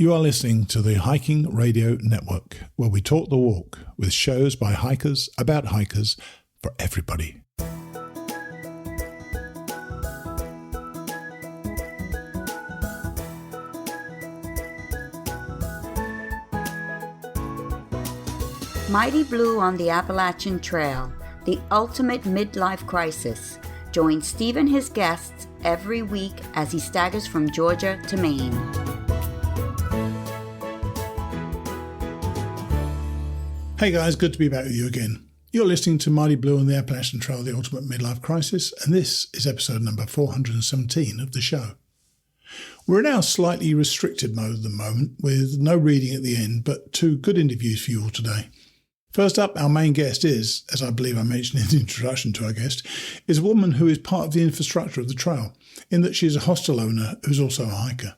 You are listening to the Hiking Radio Network, where we talk the walk with shows by hikers about hikers for everybody. Mighty Blue on the Appalachian Trail, the ultimate midlife crisis. Join Steve and his guests every week as he staggers from Georgia to Maine. Hey guys, good to be back with you again. You're listening to Mighty Blue on the Appalachian Trail, the ultimate midlife crisis, and this is episode number 417 of the show. We're in our slightly restricted mode at the moment, with no reading at the end, but two good interviews for you all today. First up, our main guest is, as I believe I mentioned in the introduction to our guest, is a woman who is part of the infrastructure of the trail, in that she is a hostel owner who's also a hiker.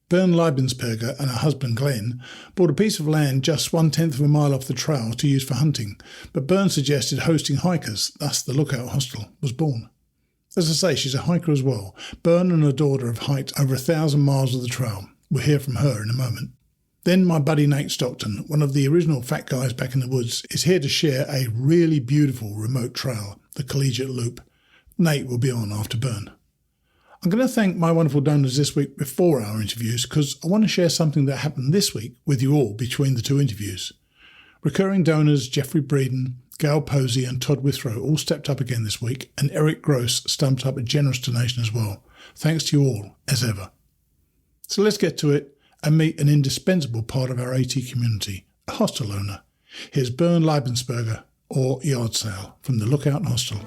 Bern Leibensperger and her husband Glen bought a piece of land just 1/10 of a mile off the trail to use for hunting, but Bern suggested hosting hikers, thus the Lookout Hostel was born. As I say, she's a hiker as well. Bern and her daughter have hiked over 1,000 miles of the trail. We'll hear from her in a moment. Then my buddy Nate Stockton, one of the original fat guys back in the woods, is here to share a really beautiful remote trail, the Collegiate Loop. Nate will be on after Bern. I'm going to thank my wonderful donors this week before our interviews because I want to share something that happened this week with you all between the two interviews. Recurring donors Jeffrey Breeden, Gail Posey and Todd Withrow all stepped up again this week, and Eric Gross stumped up a generous donation as well. Thanks to you all, as ever. So let's get to it and meet an indispensable part of our AT community, a hostel owner. Here's Bern Leibensperger, or Yardsale, from the Lookout Hostel.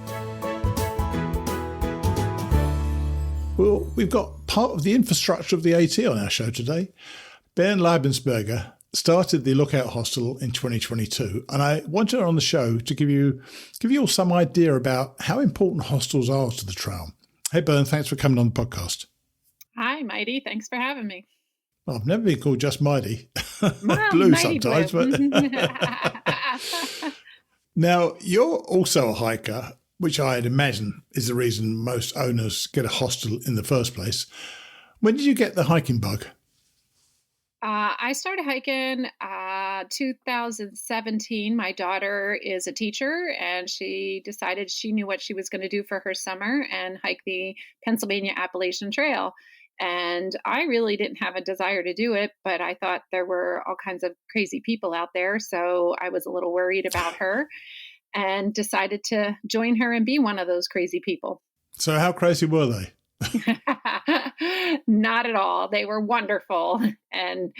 Well, we've got part of the infrastructure of the AT on our show today. Bern Leibensperger started the Lookout Hostel in 2022, and I wanted her on the show to give you all some idea about how important hostels are to the trail. Hey, Bern, thanks for coming on the podcast. Hi, Mighty. Thanks for having me. Well, I've never been called just Mighty. Well, Blue Mighty sometimes, Blue. but now you're also a hiker, which I'd imagine is the reason most owners get a hostel in the first place. When did you get the hiking bug? I started hiking 2017. My daughter is a teacher, and she decided she knew what she was going to do for her summer and hike the Pennsylvania Appalachian Trail. And I really didn't have a desire to do it, but I thought there were all kinds of crazy people out there, so I was a little worried about her and decided to join her and be one of those crazy people. So how crazy were they? Not at all. They were wonderful. And,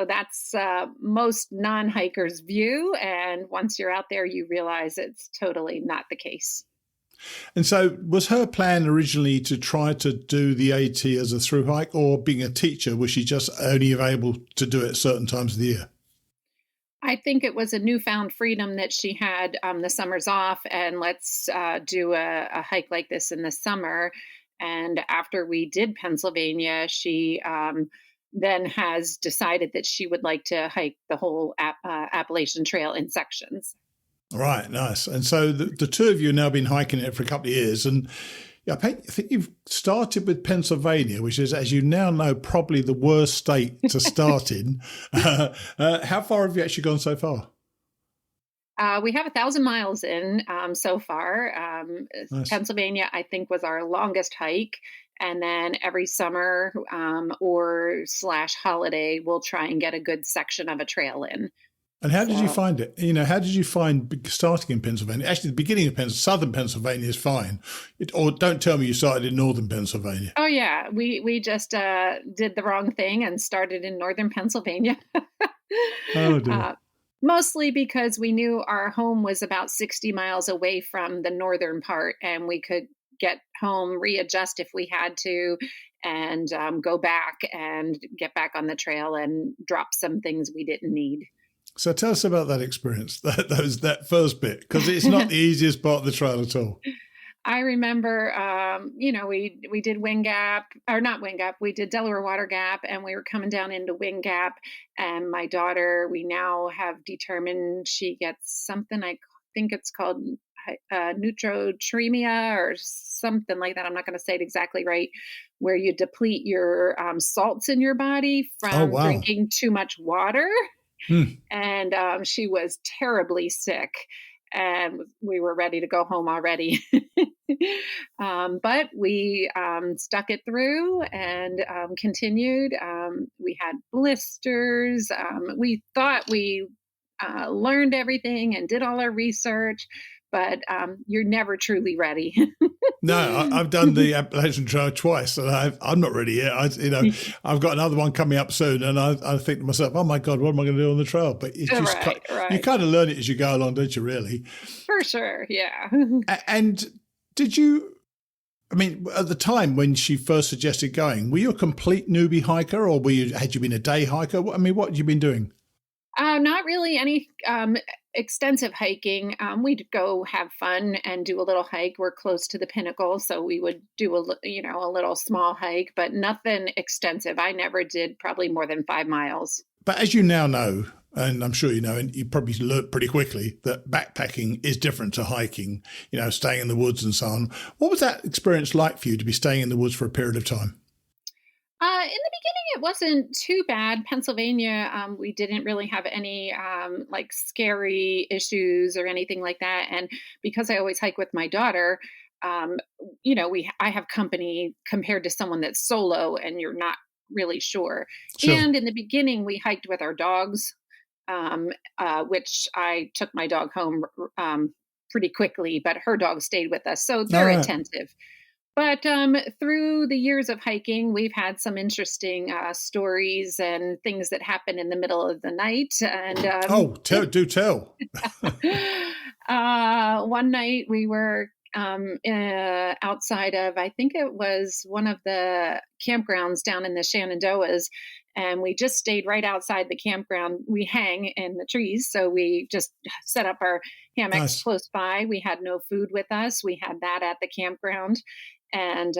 that's most non-hikers' view. And once you're out there, you realize it's totally not the case. And so was her plan originally to try to do the AT as a through hike, or being a teacher, was she just only available to do it at certain times of the year? I think it was a newfound freedom that she had the summers off, and let's do a hike like this in the summer. And after we did Pennsylvania, she then has decided that she would like to hike the whole Appalachian Trail in sections. Right, nice. And so the two of you have now been hiking it for a couple of years. And I think you've started with Pennsylvania, which is, as you now know, probably the worst state to start in. How far have you actually gone so far? We have 1,000 miles in so far. Nice. Pennsylvania, I think, was our longest hike. And then every summer or / holiday, we'll try and get a good section of a trail in. And how did you find it? How did you find starting in Pennsylvania? Actually, the beginning of southern Pennsylvania is fine. Or don't tell me you started in northern Pennsylvania. Oh, yeah. We just did the wrong thing and started in northern Pennsylvania. Oh, dear. Mostly because we knew our home was about 60 miles away from the northern part, and we could get home, readjust if we had to, and go back and get back on the trail and drop some things we didn't need. So tell us about that experience, that first bit, because it's not the easiest part of the trail at all. I remember, we did Wind Gap, or not Wind Gap, we did Delaware Water Gap, and we were coming down into Wind Gap, and my daughter, we now have determined she gets something, I think it's called neutrotremia or something like that. I'm not going to say it exactly right, where you deplete your salts in your body Oh, from wow. drinking too much water. Hmm. And she was terribly sick, and we were ready to go home already. But we stuck it through and continued. We had blisters. We thought we learned everything and did all our research, but you're never truly ready. No, I've done the Appalachian Trail twice, and I'm not ready yet. I've got another one coming up soon, and I think to myself, oh my God, what am I going to do on the trail? But it's just you kind of learn it as you go along, don't you? Really, for sure, yeah. And did you? I mean, at the time when she first suggested going, were you a complete newbie hiker, or had you been a day hiker? I mean, what had you been doing? Not really any extensive hiking. We'd go have fun and do a little hike. We're close to the pinnacle, so we would do a little small hike, but nothing extensive. I never did probably more than 5 miles. But as you now know, and I'm sure you know, and you probably learned pretty quickly, that backpacking is different to hiking, staying in the woods and so on. What was that experience like for you to be staying in the woods for a period of time? In the beginning, it wasn't too bad. Pennsylvania, we didn't really have any like scary issues or anything like that. And because I always hike with my daughter, I have company compared to someone that's solo and you're not really sure. Sure. And in the beginning, we hiked with our dogs, which I took my dog home pretty quickly, but her dog stayed with us. So they're attentive. But through the years of hiking, we've had some interesting stories and things that happen in the middle of the night. And do tell. One night we were outside of, I think it was one of the campgrounds down in the Shenandoahs, and we just stayed right outside the campground. We hang in the trees, so we just set up our hammocks close by. We had no food with us. We had that at the campground. And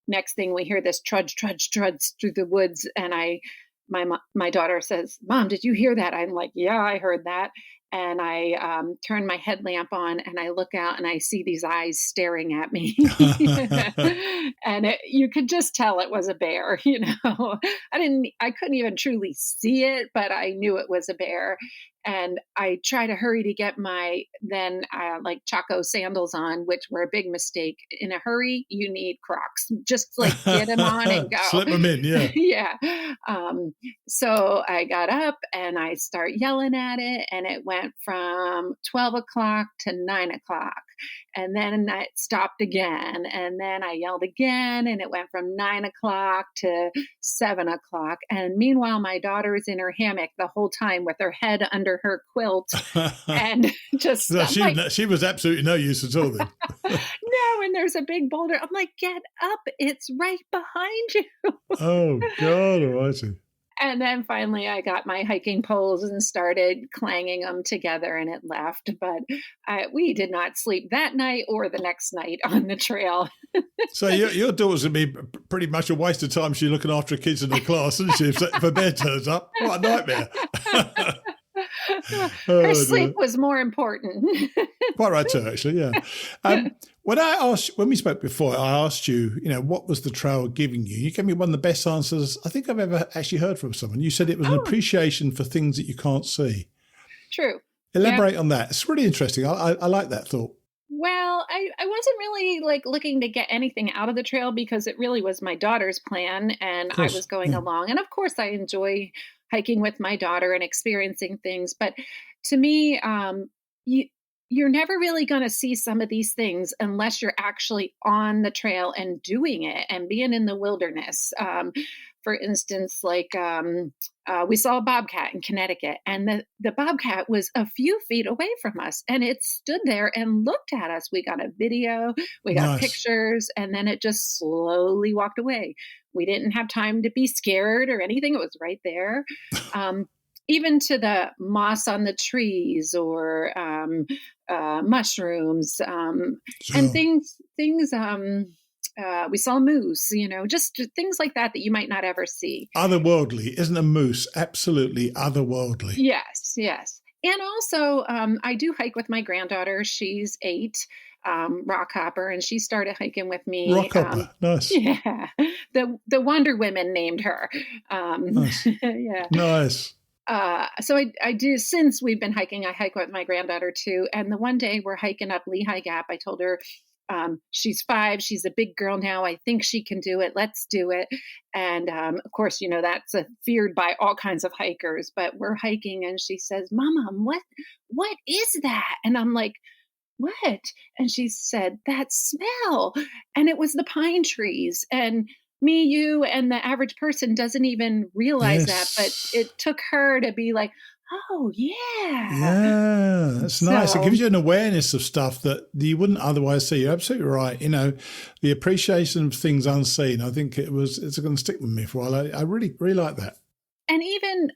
next thing we hear this trudge through the woods. And my daughter says, "Mom, did you hear that?" I'm like, "Yeah, I heard that." And I turn my headlamp on and I look out and I see these eyes staring at me. And you could just tell it was a bear, I couldn't even truly see it, but I knew it was a bear. And I try to hurry to get my then like Chaco sandals on, which were a big mistake. In a hurry, you need Crocs. Just like get them on and go. Slip them in, yeah. Yeah. So I got up and I start yelling at it, and it went from 12 o'clock to 9 o'clock. And then it stopped again. And then I yelled again, and it went from 9 o'clock to 7 o'clock. And meanwhile, my daughter is in her hammock the whole time with her head under her quilt. And just she was absolutely no use at all then. No, and there's a big boulder. I'm like, get up. It's right behind you. Oh, God almighty. And then finally I got my hiking poles and started clanging them together, and it left. But we did not sleep that night or the next night on the trail. So your daughter's going to be pretty much a waste of time. She's looking after her kids in the class, isn't she? If a bear turns up, what a nightmare. Her sleep was more important. Quite right too, actually, yeah. When we spoke before, I asked you, what was the trail giving you? You gave me one of the best answers I think I've ever actually heard from someone. You said it was an appreciation for things that you can't see. True. Elaborate on that. It's really interesting. I like that thought. Well, I wasn't really looking to get anything out of the trail because it really was my daughter's plan, and I was going along. And of course, I enjoy hiking with my daughter and experiencing things. But to me, you're never really going to see some of these things unless you're actually on the trail and doing it and being in the wilderness. For instance, we saw a bobcat in Connecticut, and the bobcat was a few feet away from us, and it stood there and looked at us. We got a video, we got pictures, and then it just slowly walked away. We didn't have time to be scared or anything. It was right there. Even to the moss on the trees or mushrooms and things. We saw moose, just things like that you might not ever see. Otherworldly. Isn't a moose absolutely otherworldly? Yes. And also, I do hike with my granddaughter. She's 8, rock hopper, and she started hiking with me. Rock hopper. Nice. Yeah, the Wonder Women named her. Nice. Yeah. Nice. So I do, since we've been hiking, I hike with my granddaughter too. And the one day we're hiking up Lehigh Gap, I told her, she's 5, she's a big girl now. I think she can do it. Let's do it. And of course, that's feared by all kinds of hikers, but we're hiking and she says, Mama, what is that? And I'm like, what? And she said, that smell. And it was the pine trees. And me, you, and the average person doesn't even realize that, but it took her to be like, oh, yeah. Yeah, that's nice. It gives you an awareness of stuff that you wouldn't otherwise see. You're absolutely right. The appreciation of things unseen, I think it's going to stick with me for a while. I really, really like that. And even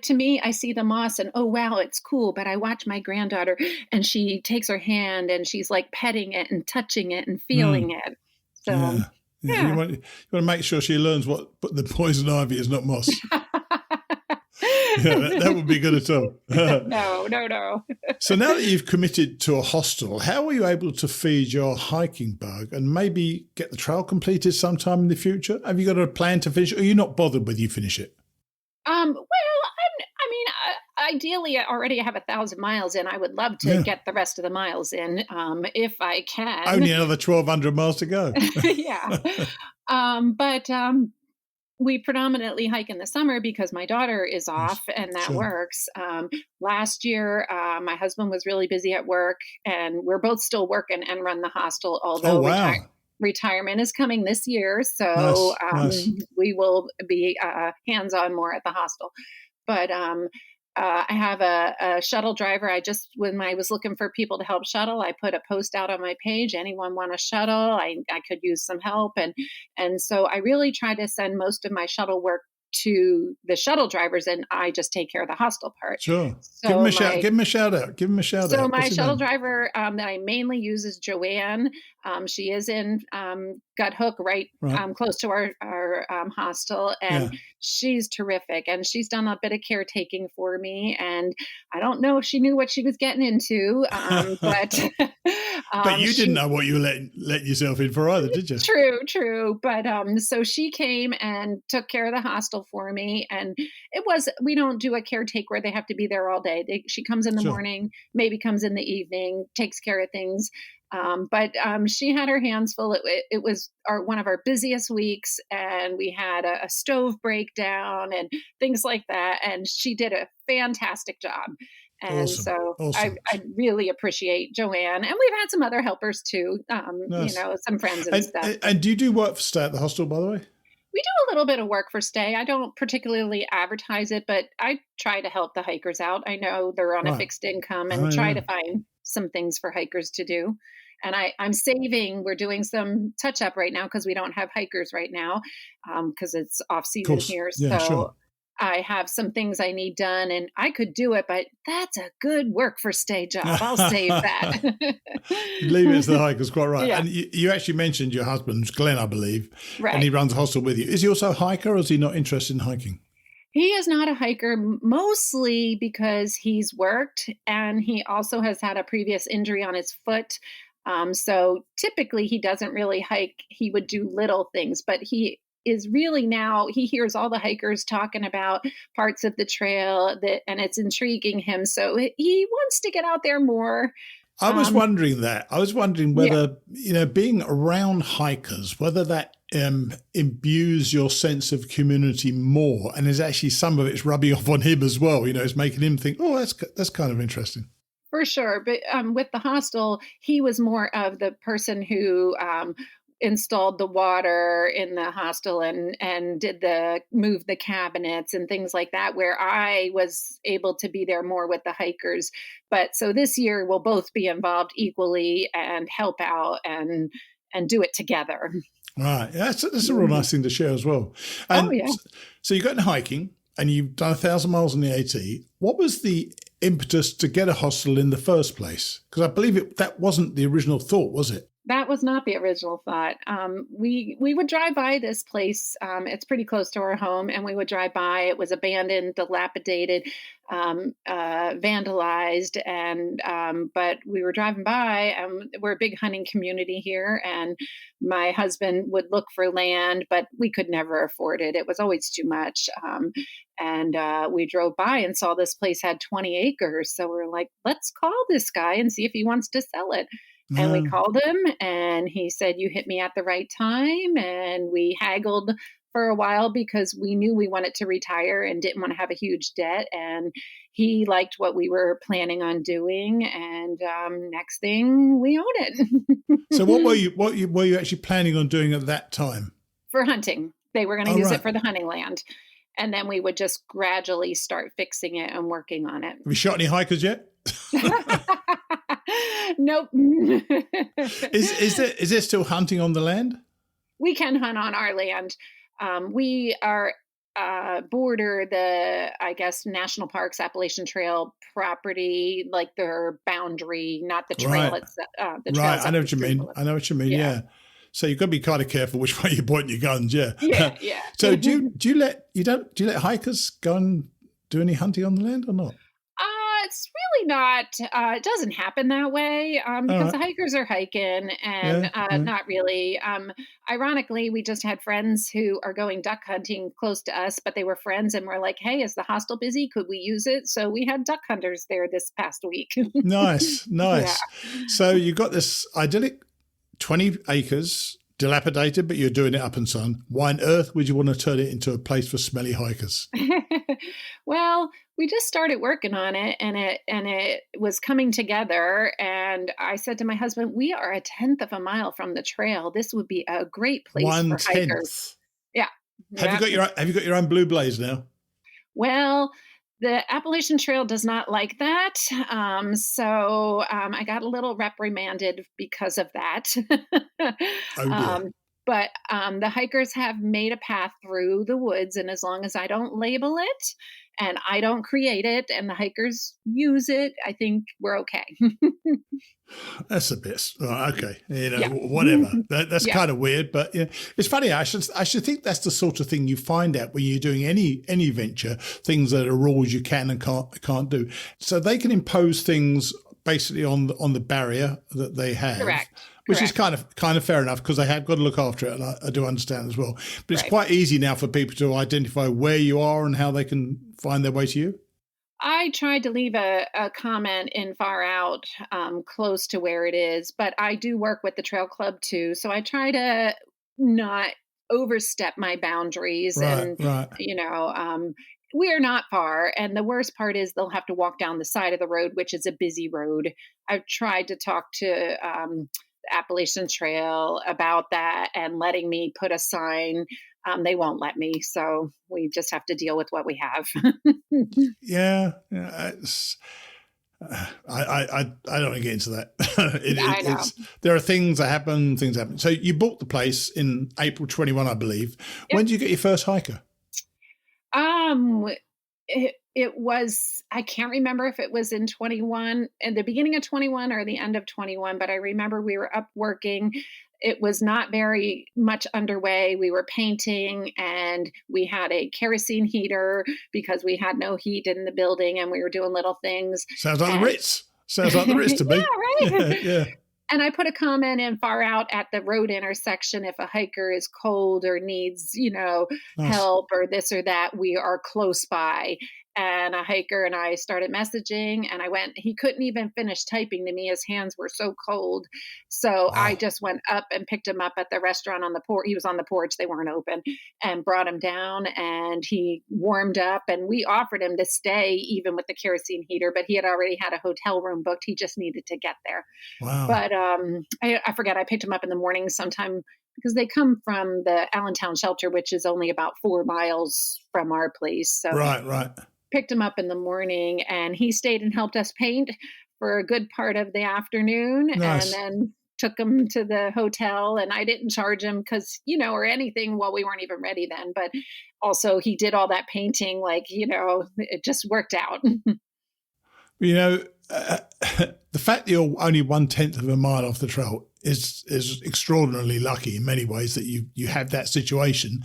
to me, I see the moss and, oh, wow, it's cool. But I watch my granddaughter and she takes her hand and she's like petting it and touching it and feeling it. So, yeah. You want to make sure she learns what the poison ivy is not moss. Yeah, that would be good at all. No. So now that you've committed to a hostel, how are you able to feed your hiking bug and maybe get the trail completed sometime in the future? Have you got a plan to finish, or are you not bothered whether you finish it? Well, ideally, I already have 1,000 miles in. I would love to get the rest of the miles in, if I can. Only another 1,200 miles to go. Yeah. But we predominantly hike in the summer because my daughter is off, and that works. Last year, my husband was really busy at work, and we're both still working and run the hostel, although retirement is coming this year. So nice. We will be hands-on more at the hostel. But I have a shuttle driver. When I was looking for people to help shuttle, I put a post out on my page. Anyone want a shuttle? I could use some help. And so I really try to send most of my shuttle work to the shuttle drivers, and I just take care of the hostel part. Sure. So give him a shout out. So my shuttle driver that I mainly use is Joanne. She is in Gut Hook, right. Close to our hostel, and she's terrific. And she's done a bit of caretaking for me. And I don't know if she knew what she was getting into, but but you didn't know what you were letting yourself in for either, did you? True. But so she came and took care of the hostel for me, and we don't do a caretaker where they have to be there all day. She comes in the morning, maybe comes in the evening, takes care of things. But she had her hands full. It was one of our busiest weeks, and we had a stove breakdown and things like that. And she did a fantastic job. And so I really appreciate Joanne. And we've had some other helpers too, nice. Some friends and stuff. And do you do work for stay at the hostel, by the way? We do a little bit of work for stay. I don't particularly advertise it, but I try to help the hikers out. I know they're on a fixed income, and try to find some things for hikers to do. And I'm saving. We're doing some touch up right now because we don't have hikers right now because it's off season here. So I have some things I need done, and I could do it, but that's a good work for stay job. I'll save that. Leave it to the hikers, quite right. Yeah. And you actually mentioned your husband, Glen, I believe, right. And he runs a hostel with you. Is he also a hiker, or is he not interested in hiking? He is not a hiker, mostly because he's worked, and he also has had a previous injury on his foot. So typically he doesn't really hike. He would do little things, but he is really now, he hears all the hikers talking about parts of the trail and it's intriguing him. So he wants to get out there more. I was wondering that. I was wondering whether, being around hikers, whether that imbues your sense of community more, and is actually some of it's rubbing off on him as well. It's making him think, oh, that's kind of interesting. For sure. But with the hostel, he was more of the person who installed the water in the hostel and move the cabinets and things like that, where I was able to be there more with the hikers. But so this year we'll both be involved equally and help out and do it together. Right. That's a real nice thing to share as well. And so you got into hiking and you've done 1,000 miles on the AT. What was the impetus to get a hostel in the first place? Because I believe that wasn't the original thought, was it? That was not the original thought. We would drive by this place. It's pretty close to our home, and we would drive by. It was abandoned, dilapidated, vandalized, and but we were driving by. We're a big hunting community here, and my husband would look for land, but we could never afford it. It was always too much. And we drove by and saw this place had 20 acres. So we're like, let's call this guy and see if he wants to sell it. And we called him and he said, you hit me at the right time. And we haggled for a while because we knew we wanted to retire and didn't want to have a huge debt. And he liked what we were planning on doing. And next thing we own it. So what were you actually planning on doing at that time? For hunting. They were going to use it for the hunting land. And then we would just gradually start fixing it and working on it. Have you shot any hikers yet? Nope. Is there still hunting on the land? We can hunt on our land. We are border the, I guess, National Parks, Appalachian Trail property, like their boundary, not the trail. Right. It's the Right. I know what you mean. Yeah. So you've got to be kind of careful which way you point your guns. Yeah. Yeah. Yeah. So do you let hikers go and do any hunting on the land or not? It's really not, it doesn't happen that way because the hikers are hiking and not really. Ironically, we just had friends who are going duck hunting close to us, but they were friends and we're like, hey, is the hostel busy? Could we use it? So we had duck hunters there this past week. Nice. Yeah. So you got this idyllic 20 acres, dilapidated, but you're doing it up and sun. Why on earth would you want to turn it into a place for smelly hikers? Well, we just started working on it and it was coming together. And I said to my husband, we are a 1/10 of a mile from the trail. This would be a great place for hikers. Yeah. Have you got your own blue blaze now? Well, the Appalachian Trail does not like that. So I got a little reprimanded because of that. Oh dear. But the hikers have made a path through the woods. And as long as I don't label it and I don't create it and the hikers use it, I think we're okay. That's a bit okay. Whatever. That's kind of weird, but it's funny. I should think that's the sort of thing you find out when you're doing any venture. Things that are rules you can and can't do. So they can impose things basically on the barrier that they have. Correct. Which is kind of fair enough because they have got to look after it, and I do understand as well. But it's quite easy now for people to identify where you are and how they can find their way to you. I tried to leave a comment in Far Out close to where it is, but I do work with the Trail Club too. So I try to not overstep my boundaries. Right. We are not far. And the worst part is they'll have to walk down the side of the road, which is a busy road. I've tried to talk to the Appalachian Trail about that and letting me put a sign. They won't let me. So we just have to deal with what we have. Yeah. I don't want to get into that. I know. There are things that happen. So you bought the place in April 21, I believe. Yep. When did you get your first hiker? It was, I can't remember if it was in 21, at the beginning of 21 or the end of 21, but I remember we were up working. It was not very much underway. We were painting and we had a kerosene heater because we had no heat in the building and we were doing little things. Sounds like the Ritz. Sounds like the Ritz to me. Yeah, right. Yeah. And I put a comment in Far Out at the road intersection. If a hiker is cold or needs, Nice. help or this or that, we are close by. And a hiker and I started messaging and he couldn't even finish typing to me. His hands were so cold. So I just went up and picked him up at the restaurant on the porch. He was on the porch. They weren't open, and brought him down and he warmed up, and we offered him to stay even with the kerosene heater, but he had already had a hotel room booked. He just needed to get there. Wow. But I forget, I picked him up in the morning sometime because they come from the Allentown shelter, which is only about 4 miles from our place. So Right. Picked him up in the morning and he stayed and helped us paint for a good part of the afternoon. Nice. And then took him to the hotel, and I didn't charge him because, or anything. Well, we weren't even ready then, but also he did all that painting, it just worked out. You know, the fact that you're only 1/10 of a mile off the trail is extraordinarily lucky in many ways that you have that situation.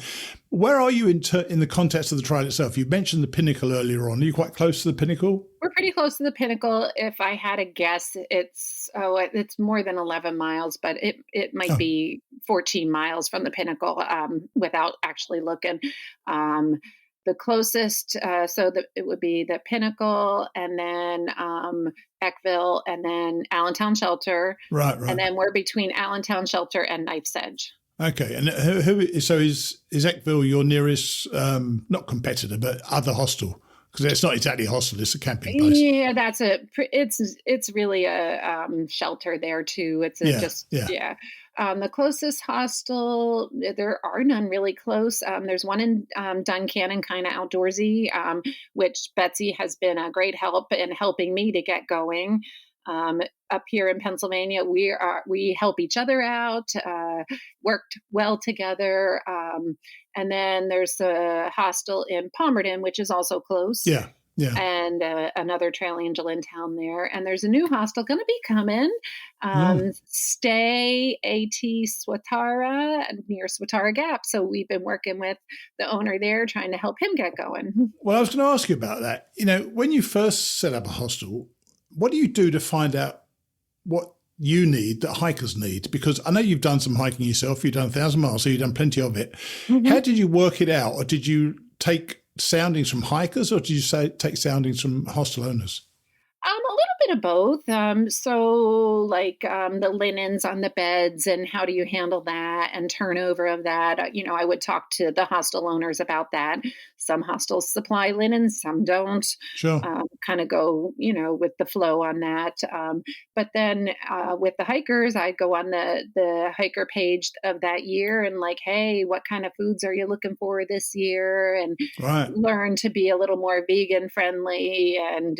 Where are you in the context of the trail itself? You mentioned the pinnacle earlier on. Are you quite close to the pinnacle? We're pretty close to the pinnacle. If I had a guess, it's more than 11 miles, but it might be 14 miles from the pinnacle without actually looking. The closest, it would be the pinnacle, and then Eckville, and then Allentown Shelter. Right. And then we're between Allentown Shelter and Knife's Edge. Okay. And so is Eckville your nearest, not competitor, but other hostel? Because it's not exactly a hostel, it's a camping place. Yeah, that's it. It's really a shelter there too. It's the closest hostel, there are none really close. There's one in Duncannon, kind of outdoorsy, which Betsy has been a great help in helping me to get going. Up here in Pennsylvania, we help each other out, worked well together. And then there's a hostel in Palmerton, which is also close. Yeah. And another Trail Angel in town there. And there's a new hostel going to be coming. Stay AT Swatara near Swatara Gap. So we've been working with the owner there, trying to help him get going. Well, I was going to ask you about that. You know, when you first set up a hostel, what do you do to find out what you need that hikers need? Because I know you've done some hiking yourself. You've done 1,000 miles, so you've done plenty of it. Mm-hmm. How did you work it out? Or did you take soundings from hikers, or did you take soundings from hostel owners? A little bit of both. The linens on the beds and how do you handle that and turnover of that. I would talk to the hostel owners about that. Some hostels supply linen, some don't. Sure. Kind of go, with the flow on that. But then with the hikers, I go on the hiker page of that year and hey, what kind of foods are you looking for this year? And learn to be a little more vegan friendly and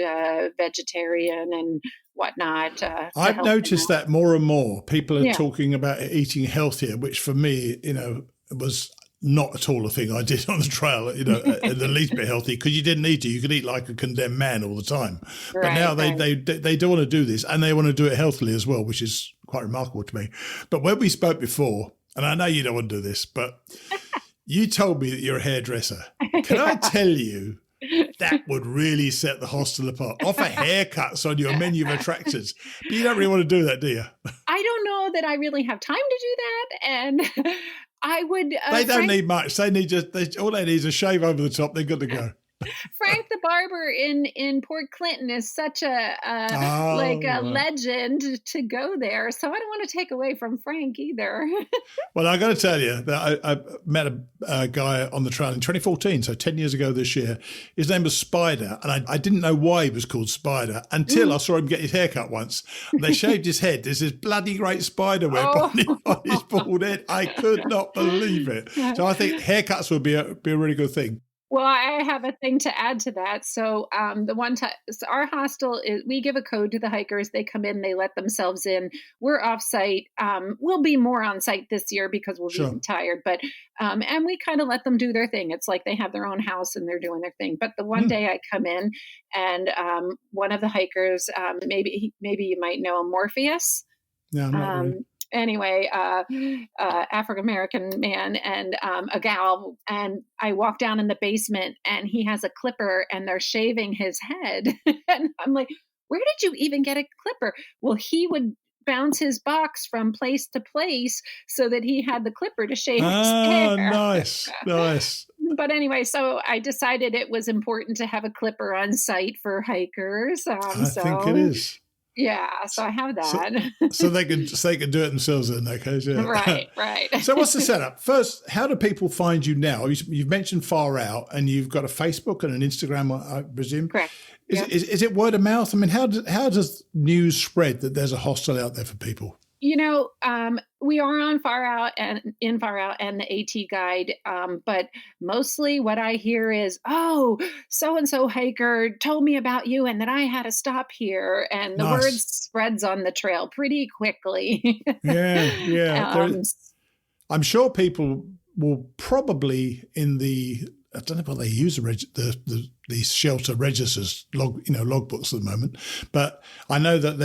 vegetarian and whatnot. I've noticed that more and more people are talking about eating healthier, which for me, was not at all a thing I did on the trail, the least bit healthy, because you didn't need to. You could eat like a condemned man all the time. But now they don't want to do this, and they want to do it healthily as well, which is quite remarkable to me. But when we spoke before, and I know you don't want to do this, but you told me that you're a hairdresser. Can I tell you, that would really set the hostel apart. Offer haircuts on your menu of attractions. But you don't really want to do that, do you? I don't know that I really have time to do that. And I would... they don't need much. All they need is a shave over the top. They're good to go. Frank the barber in Port Clinton is such a legend to go there. So I don't want to take away from Frank either. Well, I got to tell you that I met a guy on the trail in 2014, so 10 years ago this year. His name was Spider, and I didn't know why he was called Spider until I saw him get his haircut once. They shaved his head. There's this bloody great spider web on his bald head. I could not believe it. So I think haircuts would be a really good thing. Well, I have a thing to add to that. So our hostel we give a code to the hikers. They come in, they let themselves in. We're off site. We'll be more on site this year because we'll be tired. But and we kind of let them do their thing. It's like they have their own house and they're doing their thing. But the one day I come in and one of the hikers, maybe you might know him, Morpheus. No, not really. Anyway, African-American man and a gal, and I walk down in the basement and he has a clipper and they're shaving his head. And I'm like, where did you even get a clipper? Well, he would bounce his box from place to place so that he had the clipper to shave his hair. Nice. But anyway, so I decided it was important to have a clipper on site for hikers. I think it is. Yeah, so I have that. So they can do it themselves in that case. Yeah. Right. So what's the setup? First, how do people find you now? You've mentioned Far Out, and you've got a Facebook and an Instagram, I presume. Correct. Is it word of mouth? I mean, how does news spread that there's a hostel out there for people? We are on Far Out and the AT guide. But mostly what I hear is, oh, so-and-so hiker told me about you and that I had to stop here. And the word spreads on the trail pretty quickly. Yeah. I'm sure people will probably in the I don't know what they use these shelter registers, logbooks at the moment. But I know that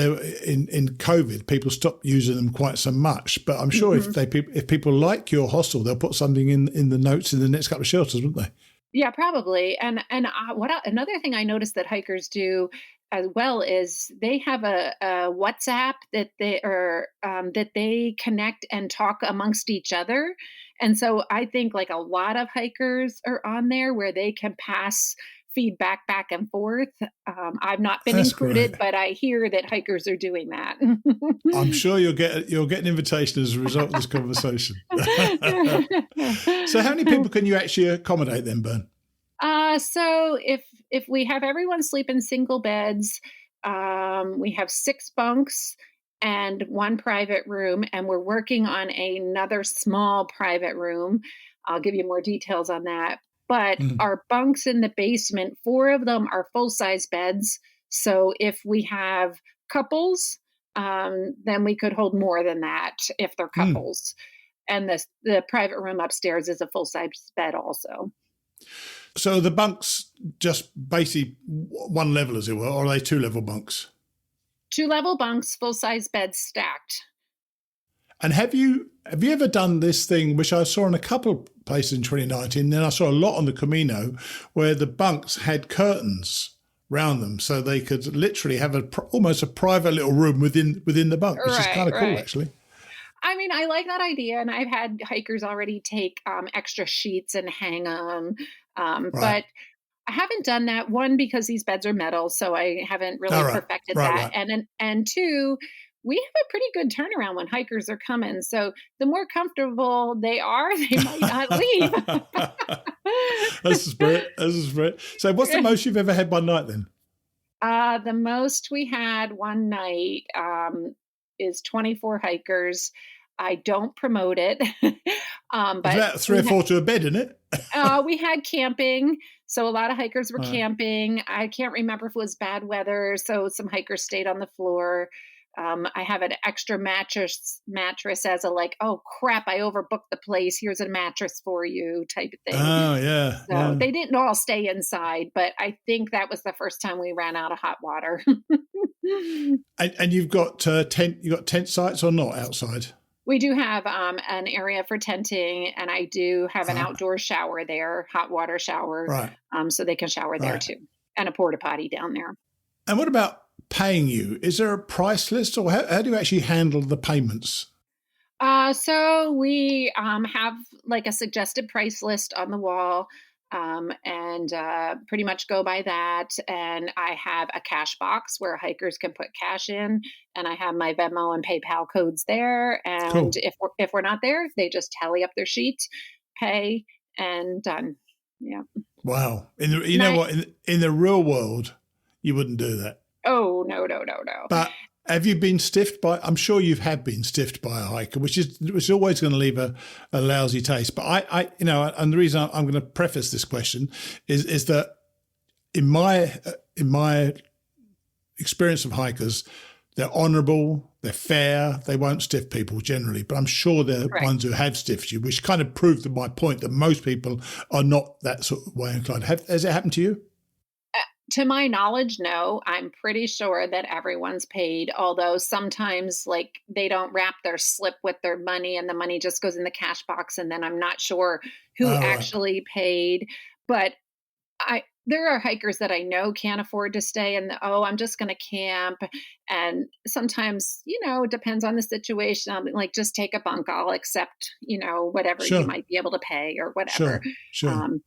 in COVID, people stopped using them quite so much. But I'm sure if people like your hostel, they'll put something in the notes in the next couple of shelters, wouldn't they? Yeah, probably. And another thing I noticed that hikers do as well is they have a WhatsApp that they connect and talk amongst each other. And so I think like a lot of hikers are on there where they can pass feedback back and forth. I've not been That's included, great. but I hear that hikers are doing that. I'm sure you'll get an invitation as a result of this conversation. So how many people can you actually accommodate then, Bern? So if we have everyone sleep in single beds, we have 6 bunks and 1 private room, and we're working on another small private room. I'll give you more details on that. But our bunks in the basement, 4 of them are full-size beds. So if we have couples, then we could hold more than that if they're couples. And the private room upstairs is a full-size bed also. So the bunks just basically one level, as it were, or are they 2-level bunks? 2-level bunks, full-size beds stacked. And have you ever done this thing, which I saw in a couple of places in 2019, then I saw a lot on the Camino, where the bunks had curtains round them, so they could literally have almost a private little room within the bunk, which is kind of cool, actually. I mean, I like that idea, and I've had hikers already take extra sheets and hang them, but I haven't done that. 1, because these beds are metal, so I haven't really perfected that, and 2, we have a pretty good turnaround when hikers are coming. So the more comfortable they are, they might not leave. This is great. So what's the most you've ever had one night then? The most we had one night is 24 hikers. I don't promote it. But about 3 or 4 to a bed, isn't it? We had camping. So a lot of hikers were camping. I can't remember if it was bad weather. So some hikers stayed on the floor. I have an extra mattress as a oh crap, I overbooked the place. Here's a mattress for you type of thing. Oh yeah. So they didn't all stay inside, but I think that was the first time we ran out of hot water. And you've got tent sites or not outside? We do have an area for tenting, and I do have an outdoor shower there, hot water shower. Right. So they can shower there too, and a porta potty down there. And what about paying you? Is there a price list, or how do you actually handle the payments? So we have a suggested price list on the wall, and pretty much go by that. And I have a cash box where hikers can put cash in, and I have my Venmo and PayPal codes there. And cool. if we're not there, they just tally up their sheets, pay, and done. Yeah. Wow. In the real world, you wouldn't do that. Oh, no. But have you been stiffed by? I'm sure you have been stiffed by a hiker, which is always going to leave a lousy taste. But I and the reason I'm going to preface this question is that in my experience of hikers, they're honourable, they're fair, they won't stiff people generally. But I'm sure there are ones who have stiffed you, which kind of proved my point that most people are not that sort of way inclined. Has it happened to you? To my knowledge, no. I'm pretty sure that everyone's paid, although sometimes they don't wrap their slip with their money and the money just goes in the cash box, and then I'm not sure who actually paid. But there are hikers that I know can't afford to stay and I'm just going to camp. And sometimes, it depends on the situation. Just take a bunk. I'll accept, whatever you might be able to pay or whatever. Sure.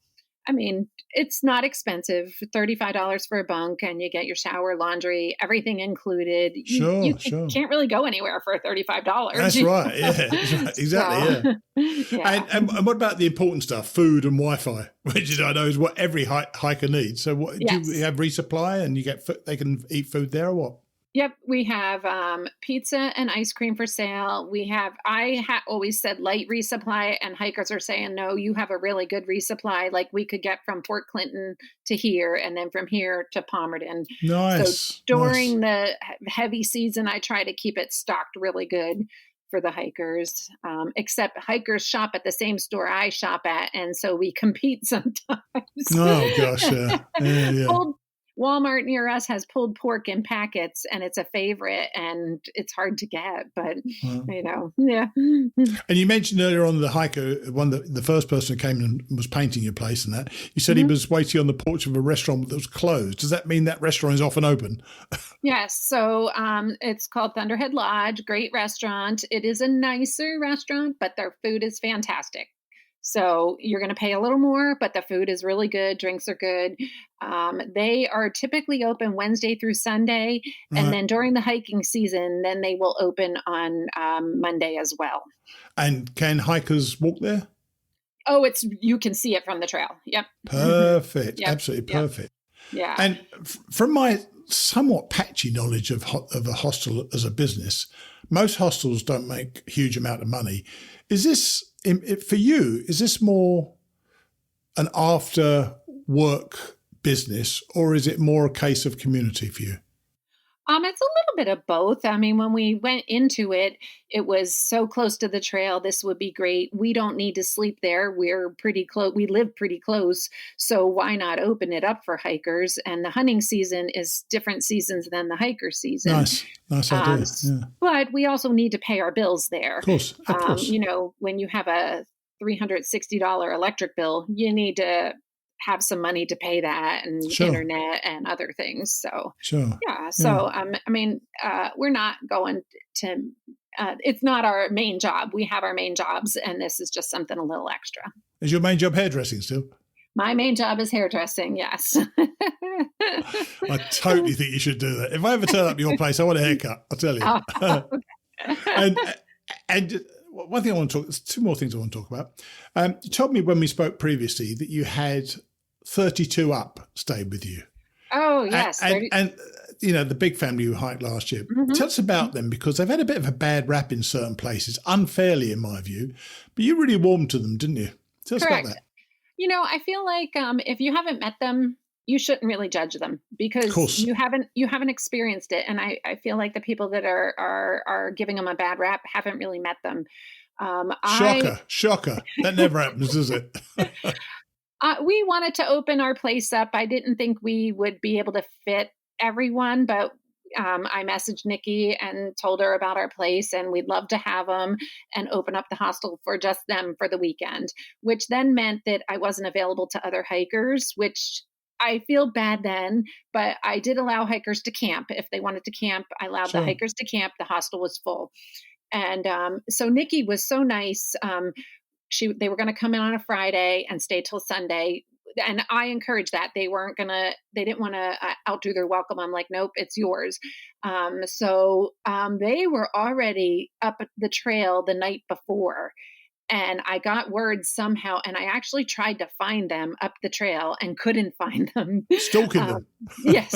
I mean, it's not expensive, $35 for a bunk, and you get your shower, laundry, everything included. You can't really go anywhere for $35. That's right. Yeah, that's right. Exactly. Yeah. And what about the important stuff, food and Wi-Fi, which I know is what every hiker needs. So do you have resupply and they can eat food there or what? Yep, we have pizza and ice cream for sale. I always said light resupply, and hikers are saying, no, you have a really good resupply. We could get from Fort Clinton to here, and then from here to Palmerton. Nice. So during the heavy season, I try to keep it stocked really good. for the hikers, except hikers shop at the same store I shop at. And so we compete sometimes. Oh, gosh, yeah. Yeah, yeah. Walmart near us has pulled pork in packets, and it's a favorite, and it's hard to get, but, yeah. And you mentioned earlier on the hiker, the first person who came and was painting your place and that, you said he was waiting on the porch of a restaurant that was closed. Does that mean that restaurant is often open? Yes. So it's called Thunderhead Lodge, great restaurant. It is a nicer restaurant, but their food is fantastic. So you're going to pay a little more, but the food is really good. Drinks are good. They are typically open Wednesday through Sunday. And then during the hiking season, then they will open on Monday as well. And can hikers walk there? Oh, you can see it from the trail. Yep. Perfect. Yep. Absolutely perfect. Yeah. And from my somewhat patchy knowledge of a hostel as a business, most hostels don't make a huge amount of money. Is this, for you, is this more an after work business, or is it more a case of community for you? It's a little bit of both. I mean, when we went into it, it was so close to the trail. This would be great. We don't need to sleep there. We're pretty close. We live pretty close. So why not open it up for hikers? And the hunting season is different seasons than the hiker season. Nice idea. Yeah. But we also need to pay our bills there. Of course. When you have a $360 electric bill, you need to have some money to pay that, and internet and other things. So, we're not going to, it's not our main job. We have our main jobs, and this is just something a little extra. Is your main job hairdressing still? My main job is hairdressing, yes. I totally think you should do that. If I ever turn up at your place, I want a haircut, I'll tell you. Oh, okay. and one thing I want to talk, two more things I want to talk about. You told me when we spoke previously that you had 32 up stayed with you. Oh, yes. And the big family you hiked last year. Tell us about them, because they've had a bit of a bad rap in certain places, unfairly in my view, but you really warmed to them, didn't you? Tell us about that. I feel like if you haven't met them, you shouldn't really judge them, because you haven't experienced it. And I feel like the people that are giving them a bad rap haven't really met them. Shocker. That never happens, does it? We wanted to open our place up. I didn't think we would be able to fit everyone, but I messaged Nikki and told her about our place, and we'd love to have them and open up the hostel for just them for the weekend, which then meant that I wasn't available to other hikers, which I feel bad then, but I did allow hikers to camp. If they wanted to camp, I allowed the hikers to camp. The hostel was full. And so Nikki was so nice. They were going to come in on a Friday and stay till Sunday. And I encouraged that. They didn't want to outdo their welcome. I'm like, nope, it's yours. So they were already up the trail the night before. And I got word somehow, and I actually tried to find them up the trail and couldn't find them. Stalking them. Yes.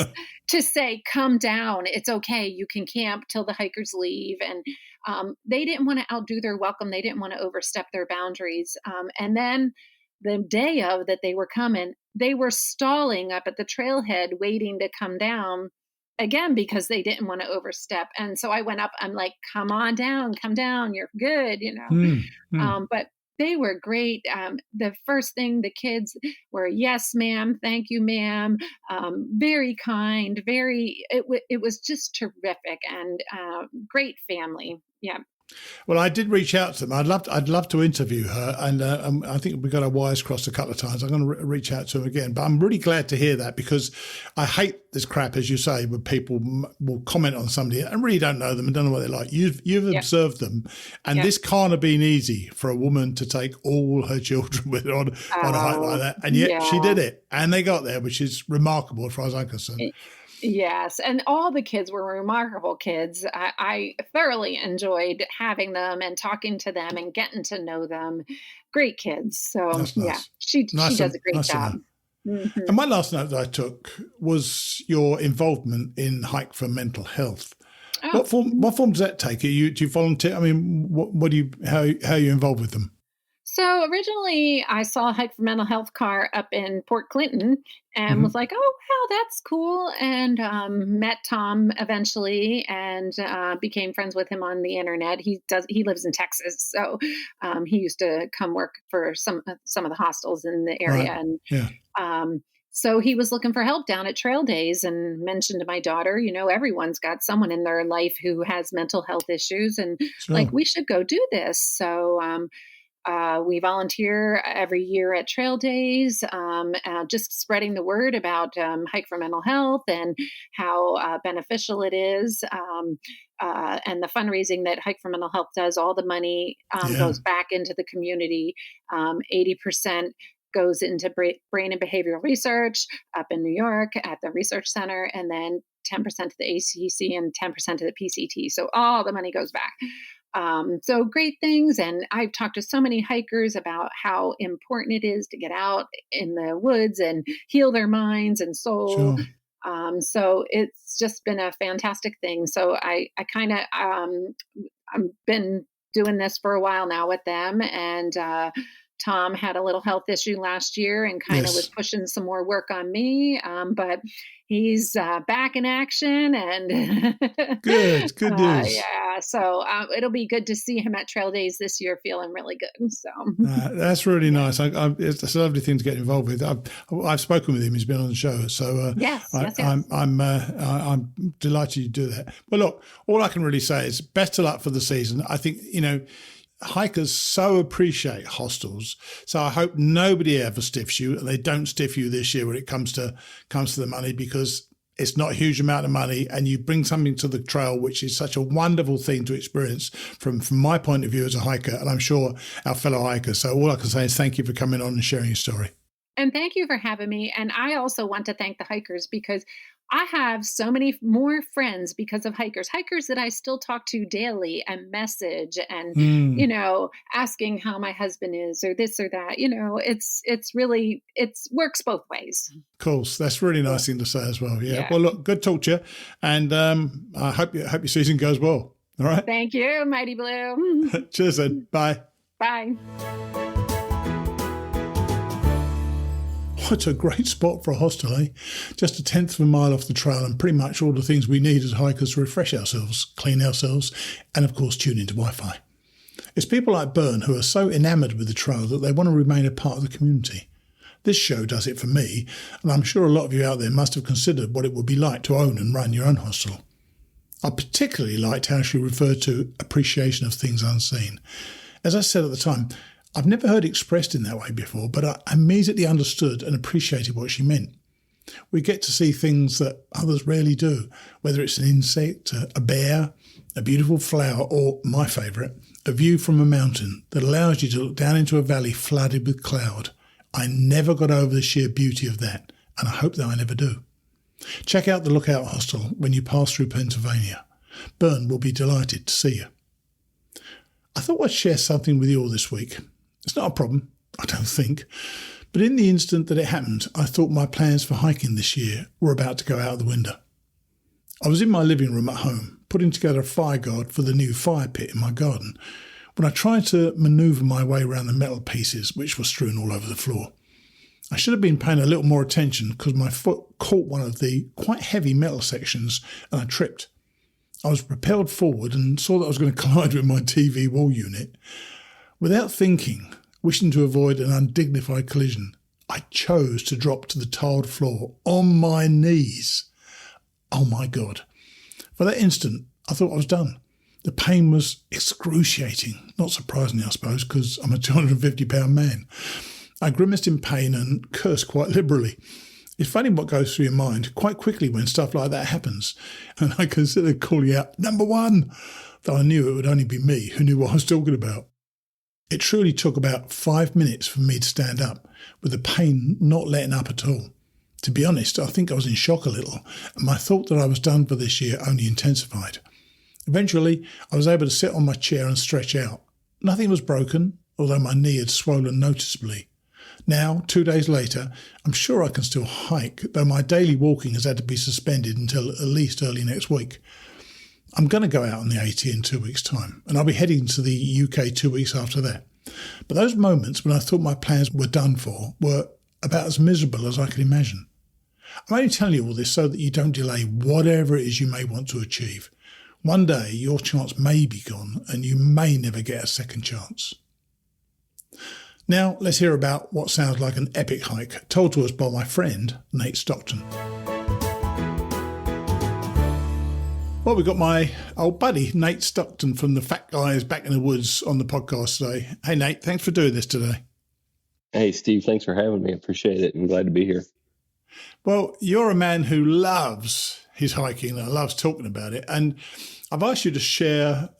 To say, come down. It's okay. You can camp till the hikers leave. And they didn't want to outdo their welcome. They didn't want to overstep their boundaries. And then the day of that they were coming, they were stalling up at the trailhead waiting to come down again, because they didn't want to overstep. And so I went up, I'm like, come on down, come down. You're good, But they were great. The first thing, the kids were, yes, ma'am. Thank you, ma'am. Very kind, it was just terrific, and great family. Yeah. Well, I did reach out to them. I'd love to interview her, and I think we got our wires crossed a couple of times. I'm going to reach out to them again. But I'm really glad to hear that, because I hate this crap, as you say, when people will comment on somebody and really don't know them and don't know what they're like. You've observed them, and this can't have been easy for a woman to take all her children with her on a hike like that, and yet she did it, and they got there, which is remarkable as far as I'm concerned. Yes. And all the kids were remarkable kids. I thoroughly enjoyed having them and talking to them and getting to know them. Great kids. So, nice. She does a great job. Mm-hmm. And my last note that I took was your involvement in Hike for Mental Health. Oh. What form does that take? Do you volunteer? I mean, how are you involved with them? So originally, I saw a Hike for Mental Health car up in Port Clinton and was Hmm. like, "Oh wow, that's cool!" And met Tom eventually, and became friends with him on the internet. He lives in Texas, so he used to come work for some of the hostels in the Right. area, and Yeah. um, so he was looking for help down at Trail Days, and mentioned to my daughter, everyone's got someone in their life who has mental health issues, and like Sure. we should go do this. So we volunteer every year at Trail Days, just spreading the word about Hike for Mental Health and how beneficial it is. And the fundraising that Hike for Mental Health does, all the money Yeah. goes back into the community. 80% goes into brain and behavioral research up in New York at the research center, and then 10% to the ACC and 10% to the PCT. So all the money goes back. So great things. And I've talked to so many hikers about how important it is to get out in the woods and heal their minds and soul. Sure. So it's just been a fantastic thing. So I kind of, I've been doing this for a while now with them. And, Tom had a little health issue last year and kind of was Yes. pushing some more work on me. But he's back in action, and Good. Good news. yeah, so it'll be good to see him at Trail Days this year, feeling really good. So That's really yeah. nice. It's a lovely thing to get involved with. I've spoken with him. He's been on the show, so Yes, I, yes, yes. I'm delighted you do that. But look, all I can really say is best of luck for the season. I think hikers so appreciate hostels, so I hope nobody ever stiffs you, and they don't stiff you this year when it comes to the money, because it's not a huge amount of money, and you bring something to the trail which is such a wonderful thing to experience from my point of view as a hiker, and I'm sure our fellow hikers. So all I can say is thank you for coming on and sharing your story. And thank you for having me. And I also want to thank the hikers, because I have so many more friends because of hikers that I still talk to daily and message and, Mm, asking how my husband is or this or that. It's really, works both ways. of course, that's a really Yeah. nice thing to say as well. Yeah. Yeah. Well, look, good talk to you, and I hope your season goes well. All right. Thank you, Mighty Blue. Cheers then. Bye. Bye. It's a great spot for a hostel, eh? Just a tenth of a mile off the trail, and pretty much all the things we need as hikers to refresh ourselves, clean ourselves, and of course tune into Wi-Fi. It's people like Bern who are so enamoured with the trail that they want to remain a part of the community. This show does it for me, and I'm sure a lot of you out there must have considered what it would be like to own and run your own hostel. I particularly liked how she referred to appreciation of things unseen. As I said at the time, I've never heard it expressed in that way before, but I immediately understood and appreciated what she meant. We get to see things that others rarely do, whether it's an insect, a bear, a beautiful flower, or, my favourite, a view from a mountain that allows you to look down into a valley flooded with cloud. I never got over the sheer beauty of that, and I hope that I never do. Check out the Lookout Hostel when you pass through Pennsylvania. Bern will be delighted to see you. I thought I'd share something with you all this week. It's not a problem, I don't think. But in the instant that it happened, I thought my plans for hiking this year were about to go out the window. I was in my living room at home, putting together a fire guard for the new fire pit in my garden, when I tried to manoeuvre my way around the metal pieces which were strewn all over the floor. I should have been paying a little more attention because my foot caught one of the quite heavy metal sections and I tripped. I was propelled forward and saw that I was going to collide with my TV wall unit. Without thinking, wishing to avoid an undignified collision, I chose to drop to the tiled floor on my knees. Oh my God. For that instant, I thought I was done. The pain was excruciating. Not surprisingly, I suppose, because I'm a 250-pound man. I grimaced in pain and cursed quite liberally. It's funny what goes through your mind quite quickly when stuff like that happens. And I considered calling out, "Number one," though I knew it would only be me who knew what I was talking about. It truly took about 5 minutes for me to stand up, with the pain not letting up at all. To be honest, I think I was in shock a little, and my thought that I was done for this year only intensified. Eventually, I was able to sit on my chair and stretch out. Nothing was broken, although my knee had swollen noticeably. Now, 2 days later, I'm sure I can still hike, though my daily walking has had to be suspended until at least early next week. I'm going to go out on the AT in 2 weeks' time, and I'll be heading to the UK 2 weeks after that. But those moments when I thought my plans were done for were about as miserable as I could imagine. I'm only telling you all this so that you don't delay whatever it is you may want to achieve. One day your chance may be gone and you may never get a second chance. Now let's hear about what sounds like an epic hike told to us by my friend Nate Stockton. Well, we've got my old buddy Nate Stockton from the Fat Guys Back in the Woods on the podcast today. Hey Nate, thanks for doing this today. Hey Steve, thanks for having me. I appreciate it. I'm glad to be here. Well, you're a man who loves his hiking and loves talking about it. And I've asked you to share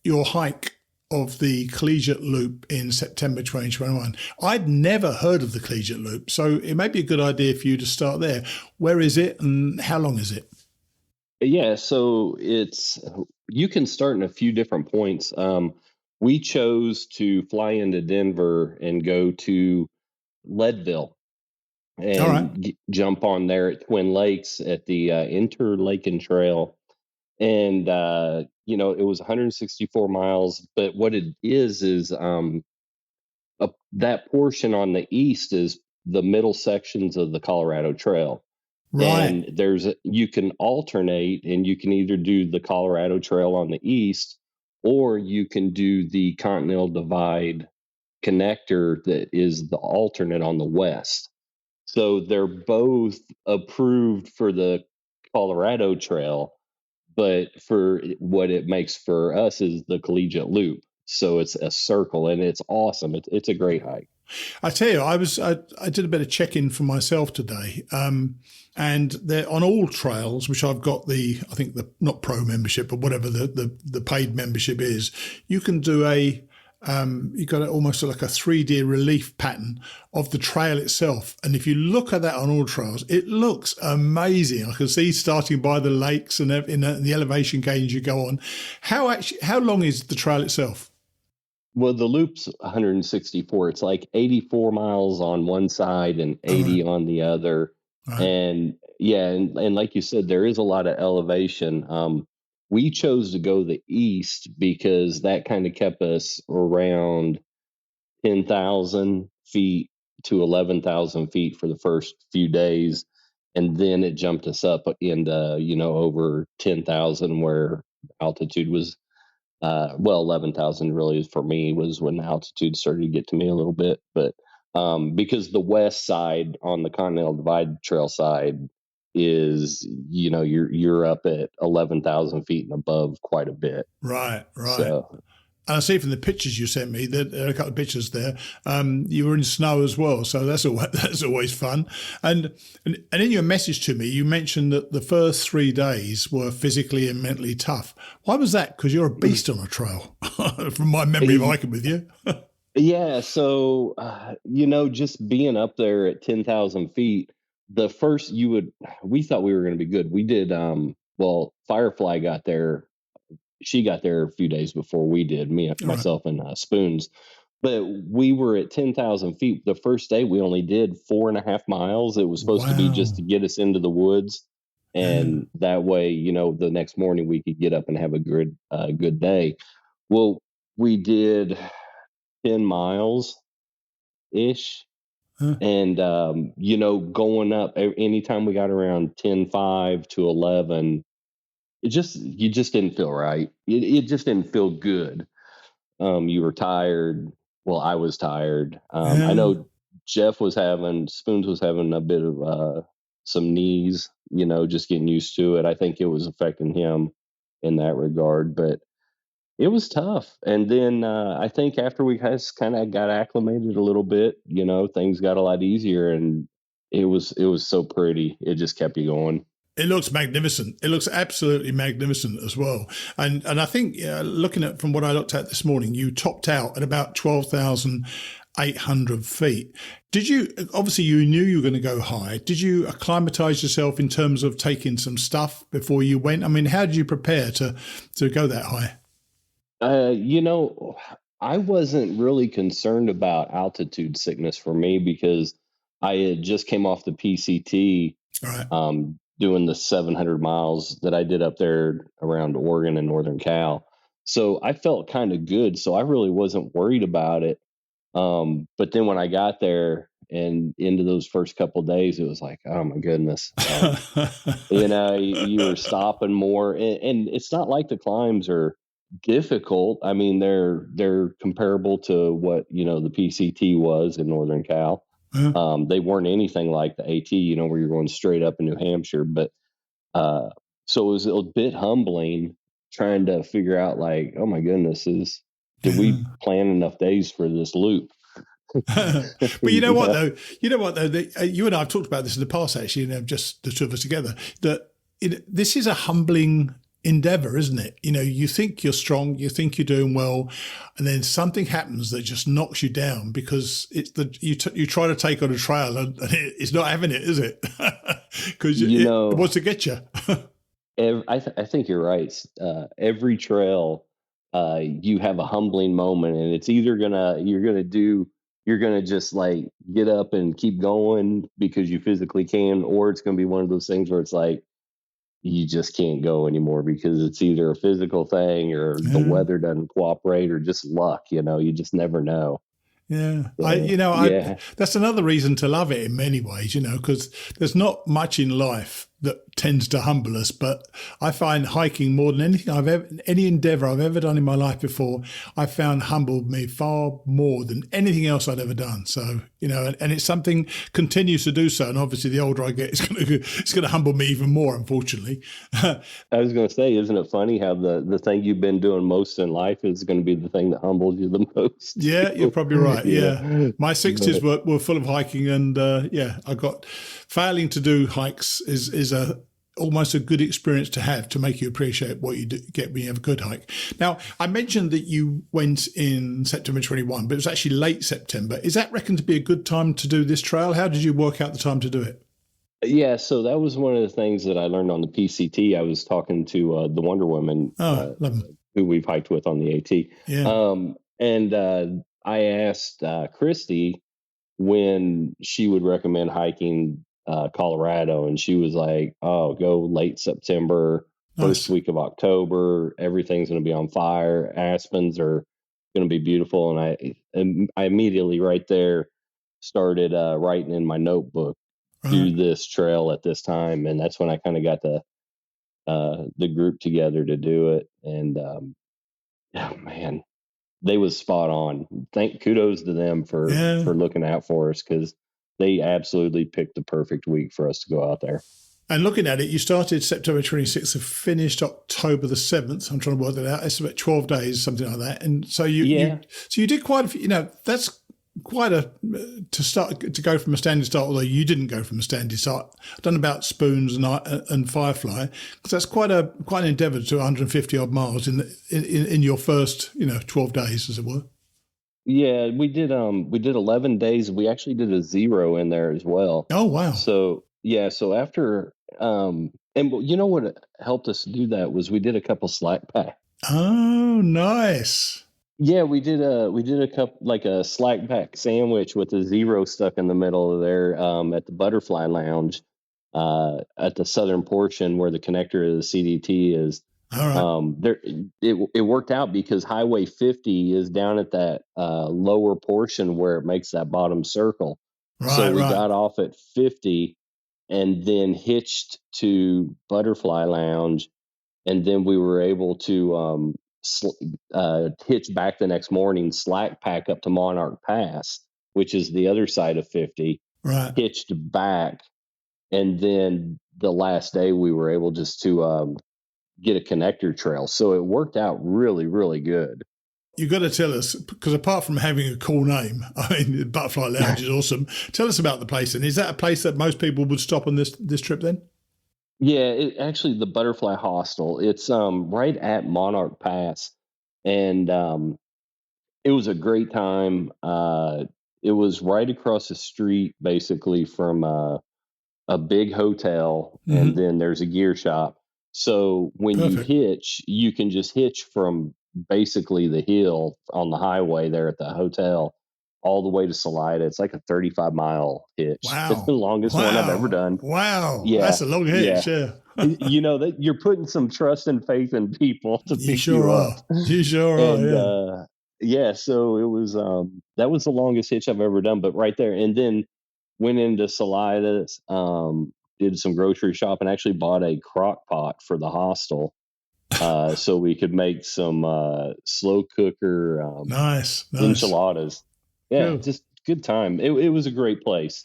your hike of the Collegiate Loop in September 2021. I'd never heard of the Collegiate Loop, so it may be a good idea for you to start there. Where is it and how long is it? Yeah, so you can start in a few different points. We chose to fly into Denver and go to Leadville and jump on there at Twin Lakes at the Appalachian Trail. And, it was 164 miles. But what it is that portion on the east is the middle sections of the Colorado Trail. Right. And you can alternate, and you can either do the Colorado Trail on the east, or you can do the Continental Divide connector that is the alternate on the west. So they're both approved for the Colorado Trail, but for what it makes for us is the Collegiate Loop. So it's a circle, and it's awesome. It's a great hike. I tell you, I did a bit of check-in for myself today, and they're on all trails, which I've got the not pro membership, but whatever the paid membership is. You can do you got almost like a 3D relief pattern of the trail itself. And if you look at that on all trails, it looks amazing. I can see starting by the lakes and in the elevation gains you go on. How long is the trail itself? Well, the loop's 164. It's like 84 miles on one side and 80 on the other. And yeah, and like you said, there is a lot of elevation. We chose to go the east because that kind of kept us around 10,000 feet to 11,000 feet for the first few days. And then it jumped us up into, over 10,000 where altitude was, 11,000 really for me was when altitude started to get to me a little bit. But because the west side on the Continental Divide Trail side is, you're up at 11,000 feet and above quite a bit. Right. So, and I see from the pictures you sent me that there are a couple of pictures there. You were in snow as well, so that's always fun. And in your message to me, you mentioned that the first 3 days were physically and mentally tough. Why was that? Because you're a beast on a trail, from my memory of hiking with you. Yeah, so just being up there at 10,000 feet, the first we thought we were going to be good. We did. Firefly got there. She got there a few days before we did, myself and Spoons. But we were at 10,000 feet. The first day, we only did 4.5 miles. It was supposed to be just to get us into the woods. And that way, the next morning we could get up and have a good day. Well, we did 10 miles-ish. And, going up, anytime we got around 10.5 to 11, you just didn't feel right. It just didn't feel good. You were tired. Well, I was tired. I know Spoons was having a bit of some knees, just getting used to it. I think it was affecting him in that regard, but it was tough. And then I think after we kind of got acclimated a little bit, things got a lot easier, and it was so pretty. It just kept you going. It looks magnificent. It looks absolutely magnificent as well. And I think looking at from what I looked at this morning, you topped out at about 12,800 feet. Obviously you knew you were going to go high. Did you acclimatize yourself in terms of taking some stuff before you went? I mean, how did you prepare to go that high? I wasn't really concerned about altitude sickness for me because I had just came off the PCT. Right. Doing the 700 miles that I did up there around Oregon and Northern Cal. So I felt kind of good. So I really wasn't worried about it. But then when I got there and into those first couple of days, it was like, oh my goodness. You were stopping more, and it's not like the climbs are difficult. I mean, they're comparable to what, the PCT was in Northern Cal. They weren't anything like the AT, where you're going straight up in New Hampshire. But so it was a bit humbling trying to figure out, like, oh my goodness, did we plan enough days for this loop? But you know what though? You and I have talked about this in the past, actually, just the two of us together, that this is a humbling endeavor, isn't it? You think you're strong, you think you're doing well, and then something happens that just knocks you down because you try to take on a trail and it's not having it, is it? Because it wants to get you. I think you're right. Every trail, you have a humbling moment, and it's either you're gonna just like get up and keep going because you physically can, or it's gonna be one of those things where it's like you just can't go anymore because it's either a physical thing or the weather doesn't cooperate or just luck. You just never know. Yeah. So, that's another reason to love it in many ways, because there's not much in life that tends to humble us, but I find hiking more than any endeavor I've ever done in my life before, I found humbled me far more than anything else I'd ever done. So, and it's something continues to do so. And obviously the older I get, it's going to humble me even more, unfortunately. I was going to say, isn't it funny how the thing you've been doing most in life is going to be the thing that humbles you the most? Yeah, you're probably right. Yeah. My 60s were full of hiking, and I got failing to do hikes is almost a good experience to have to make you appreciate what you get when you have a good hike. Now, I mentioned that you went in September 21, but it was actually late September. Is that reckoned to be a good time to do this trail? How did you work out the time to do it? Yeah, so that was one of the things that I learned on the PCT. I was talking to the Wonder Woman, who we've hiked with on the AT. Yeah. And I asked Christy when she would recommend hiking Colorado, and she was like, oh, go late September, first week of October. Everything's going to be on fire. Aspens are going to be beautiful. And I immediately right there started writing in my notebook, do this trail at this time. And that's when I kind of got the group together to do it. And man, they was spot on. Kudos to them for looking out for us, because they absolutely picked the perfect week for us to go out there. And looking at it, you started September 26th and finished October the 7th. I'm trying to work that out. It's about 12 days, something like that. And so you did quite a few, that's quite to go from a standing start, although you didn't go from a standing start. I've done about Spoons and Firefly, because that's quite an endeavour to 150 odd miles in your first 12 days, as it were. Yeah, we did 11 days. We actually did a 0 in there as well. Oh wow. So after and what helped us do that was we did a couple slack pack. Oh, nice. Yeah, we did a cup, like a slack pack sandwich with a 0 stuck in the middle of there at the Butterfly Lounge at the southern portion where the connector of the CDT is. All right. It worked out because Highway 50 is down at that lower portion where it makes that bottom circle. Right, so we got off at 50 and then hitched to Butterfly Lounge, and then we were able to hitch back the next morning, slack pack up to Monarch Pass, which is the other side of 50, right. Hitched back, and then the last day we were able just to get a connector trail. So it worked out really, really good. You got to tell us, because apart from having a cool name, I mean, Butterfly Lounge is awesome. Tell us about the place. And is that a place that most people would stop on this trip then? Yeah, actually the Butterfly Hostel. It's right at Monarch Pass, and it was a great time. It was right across the street, basically, from a big hotel, and then there's a gear shop. So when you hitch, you can just hitch from basically the hill on the highway there at the hotel all the way to Salida. It's like a 35-mile hitch. Wow. It's the longest one I've ever done. Wow. Yeah. That's a long hitch, yeah. That you're putting some trust and faith in people to You pick sure you are. up. You sure are, And yeah. yeah, so it was that was the longest hitch I've ever done, but right there. And then went into Salidas, did some grocery shopping, actually bought a crock pot for the hostel. So we could make some slow cooker Nice. enchiladas. Yeah, Cool. just good time. It was a great place.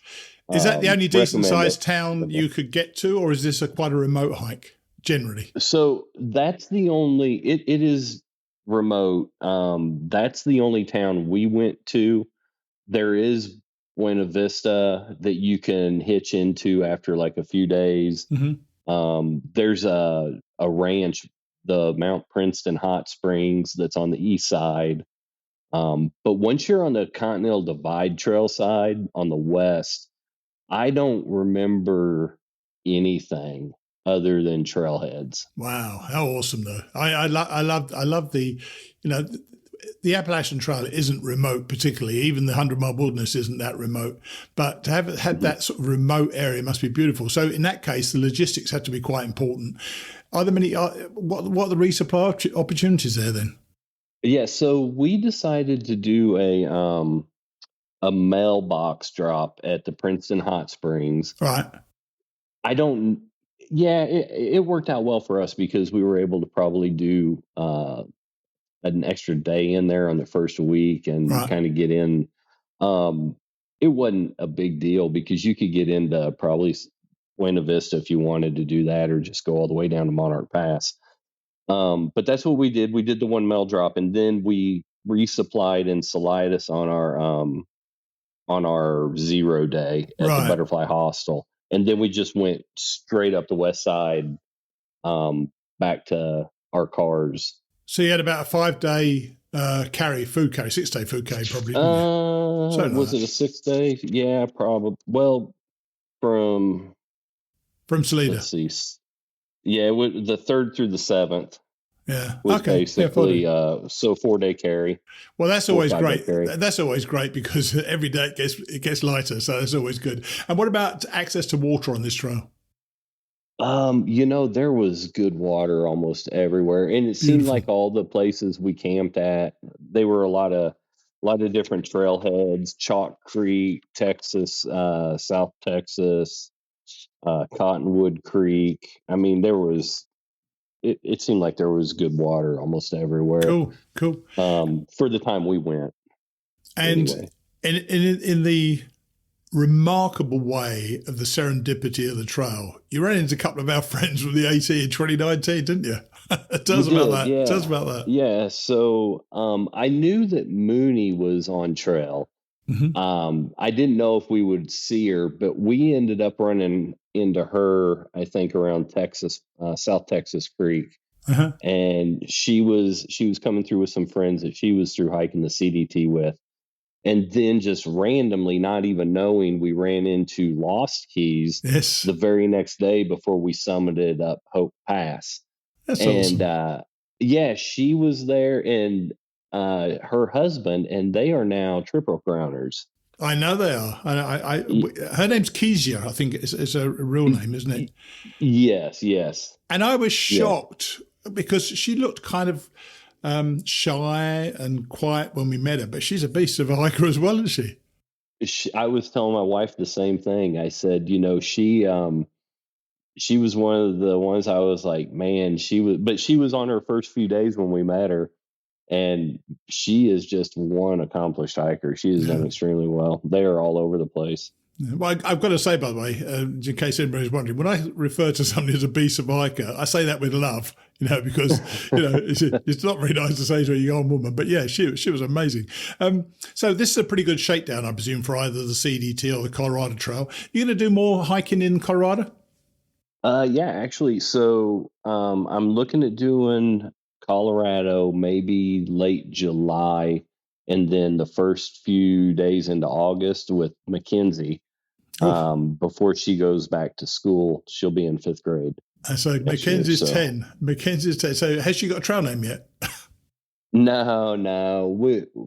Is that the only decent Recommend sized it. town you could get to, or is this quite a remote hike generally? So that's the only it is remote. That's the only town we went to. There is Buena Vista that you can hitch into after like a few days. There's a ranch, the Mount Princeton Hot Springs, that's on the east side. But once you're on the Continental Divide Trail side on the west, I don't remember anything other than trailheads. Wow, how awesome though! I love the, the Appalachian Trail isn't remote particularly. Even the 100-mile wilderness isn't that remote. But to have had that sort of remote area must be beautiful. So in that case, the logistics had to be quite important. Are there many? What are the resupply opportunities there then? Yeah, so we decided to do a mailbox drop at the Princeton Hot Springs. Right. I don't. Yeah, it worked out well for us because we were able to probably do an extra day in there on the first week and Right. kind of get in. It wasn't a big deal because you could get into probably Buena Vista if you wanted to do that, or just go all the way down to Monarch Pass. But that's what we did. We did the one mail drop, and then we resupplied in Salidas on our 0 day at the Right. Butterfly Hostel, and then we just went straight up the west side, back to our cars. So you had about a 5-day food carry, 6-day food carry probably, didn't you? Was it a 6 day? Yeah, probably. Well, from Salida. let's see. Yeah, it was the 3rd through the 7th. Yeah. Was Okay. basically so 4-day carry. Well, that's always great. Carry. That's always great because every day it gets lighter, so that's always good. And what about access to water on this trail? There was good water almost everywhere, and it seemed like all the places we camped at, they were a lot of different trailheads: Chalk Creek, Texas, South Texas, Cottonwood Creek. I mean, it seemed like there was good water almost everywhere. Cool. For the time we went. And anyway. in the remarkable way of the serendipity of the trail, you ran into a couple of our friends from the AT in 2019, didn't you? Tell us about that. Yeah. Tell us about that. Yeah. So I knew that Mooney was on trail. I didn't know if we would see her, but we ended up running into her, I think, around Texas, South Texas Creek. And she was coming through with some friends that she was through hiking the CDT with. And then just randomly, not even knowing, we ran into Lost Keys the very next day before we summited up Hope Pass. That's awesome. And she was there, and her husband, and they are now Triple Crowners. I know they are. Her name's Kezia, I think it's a real name, isn't it? Yes. And I was shocked because she looked kind of shy and quiet when we met her, but she's a beast of a hiker as well, isn't she? I was telling my wife the same thing. I said, she was one of the ones I was like, man, she was on her first few days when we met her, and she is just one accomplished hiker. She has done extremely well. They are all over the place. Well, I've got to say, by the way, in case anybody's wondering, when I refer to somebody as a beast of a hiker, I say that with love, because it's not very nice to say to a young woman. But yeah, she was amazing. So this is a pretty good shakedown, I presume, for either the CDT or the Colorado Trail. You're going to do more hiking in Colorado? Yeah, actually. So I'm looking at doing Colorado maybe late July, and then the first few days into August with Mackenzie. Before she goes back to school. She'll be in 5th grade. So Mackenzie's 10. Mackenzie's 10. So has she got a trail name yet? No.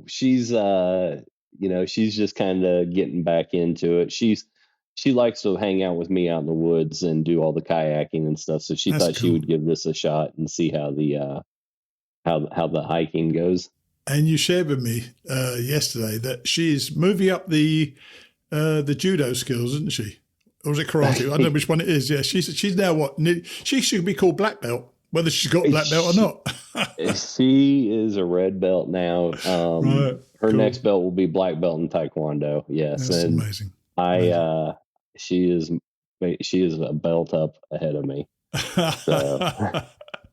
She's she's just kind of getting back into it. She's she likes to hang out with me out in the woods and do all the kayaking and stuff. So she thought she would give this a shot and see how the how the hiking goes. And you shared with me yesterday that she's moving up the judo skills, isn't she? Or is it karate? I don't know which one it is. Yeah, she's now what? She should be called black belt, whether she's got black belt or not. She is a red belt now. Right, her next belt will be black belt in Taekwondo. Yes, that's and amazing. She is a belt up ahead of me. So.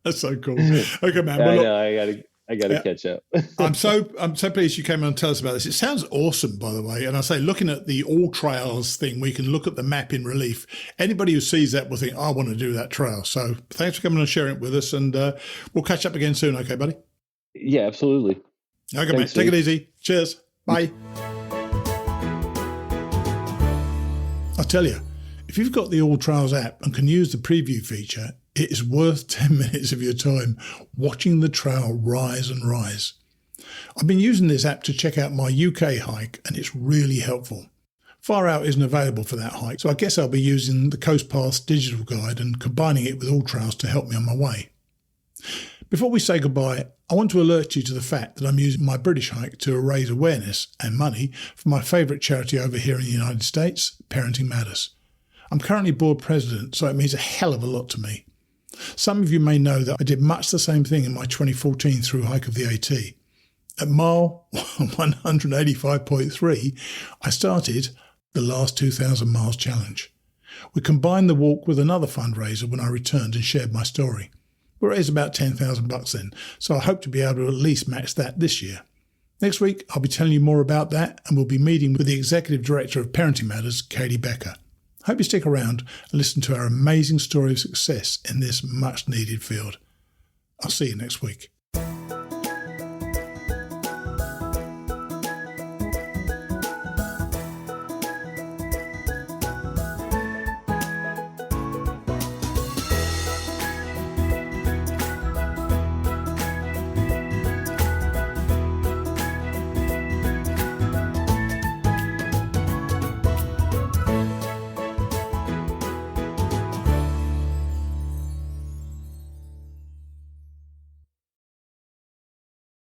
That's so cool. Okay, man. Well, I gotta catch up. I'm so pleased you came on and tell us about this. It sounds awesome, by the way. And I say, looking at the all trails thing, we can look at the map in relief. Anybody who sees that will think, I want to do that trail. So thanks for coming and sharing it with us. And we'll catch up again soon. Okay, buddy? Yeah, absolutely. Okay, mate. Take it easy. Cheers. Bye. I tell you, if you've got the All Trails app and can use the preview feature, it is worth 10 minutes of your time watching the trail rise and rise. I've been using this app to check out my UK hike, and it's really helpful. Far Out isn't available for that hike, so I guess I'll be using the Coast Paths digital guide and combining it with All Trails to help me on my way. Before we say goodbye, I want to alert you to the fact that I'm using my British hike to raise awareness and money for my favourite charity over here in the United States, Parenting Matters. I'm currently board president, so it means a hell of a lot to me. Some of you may know that I did much the same thing in my 2014 through hike of the AT. At mile 185.3, I started the last 2,000 miles challenge. We combined the walk with another fundraiser when I returned and shared my story. We raised about $10,000 then, so I hope to be able to at least match that this year. Next week, I'll be telling you more about that, and we'll be meeting with the Executive Director of Parenting Matters, Katie Becker. Hope you stick around and listen to our amazing story of success in this much-needed field. I'll see you next week.